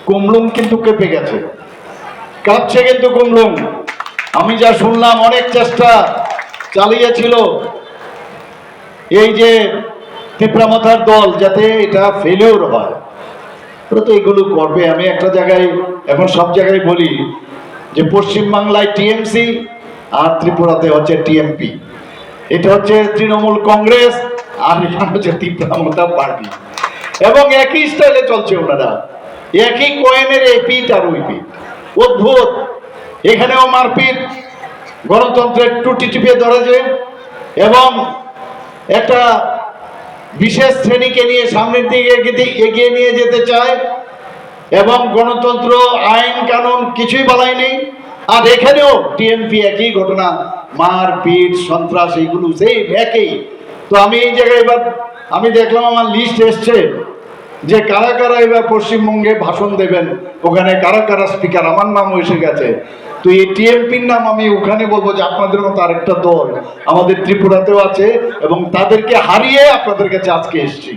কুমলুং কিন্তু কেঁপে গেছে, কাঁপছে কিন্তু কুমলুং। আমি যা শুনলাম অনেক চেষ্টা চালিয়েছিল এই যে তিপ্রামাথার দল যাতে এটা ফেলিওর হয়, ওরা তো এগুলো করবে। আমি একটা জায়গায় এখন সব জায়গায় বলি যে পশ্চিমবাংলায় টিএমসি আর ত্রিপুরাতে হচ্ছে টিএমপি, এটা হচ্ছে তৃণমূল কংগ্রেস আর এখানে হচ্ছে তিপ্রামাথা পার্টি, এবং একই স্টাইলে চলছে ওনারা, একই কয়েনের এই পিঠ আর ওই পিঠ। অদ্ভুত, এখানেও মারপিট, গণতন্ত্রের টুটি টিপে ধরেছে এবং একটা বিশেষ শ্রেণীকে নিয়ে সামনের দিকে এগিয়ে নিয়ে যেতে চায়, এবং গণতন্ত্র আইন কানুন কিছুই বলাই নেই। আর এখানেও টিএমপি একই ঘটনা, মারপিট সন্ত্রাস এইগুলো সেই একই। তো আমি এই জায়গায় এবার আমি দেখলাম আমার লিস্ট এসছে যে কারা কারা এবার পশ্চিমবঙ্গে ভাষণ দেবেন, ওখানে কারা কারা স্পিকার, আমার নামও এসে গেছে। তো এই টিএমপির নাম আমি ওখানে বলবো যে আপনাদের মতো আরেকটা দল আমাদের ত্রিপুরাতেও আছে এবং তাদেরকে হারিয়ে আপনাদের কাছে আজকে এসেছি।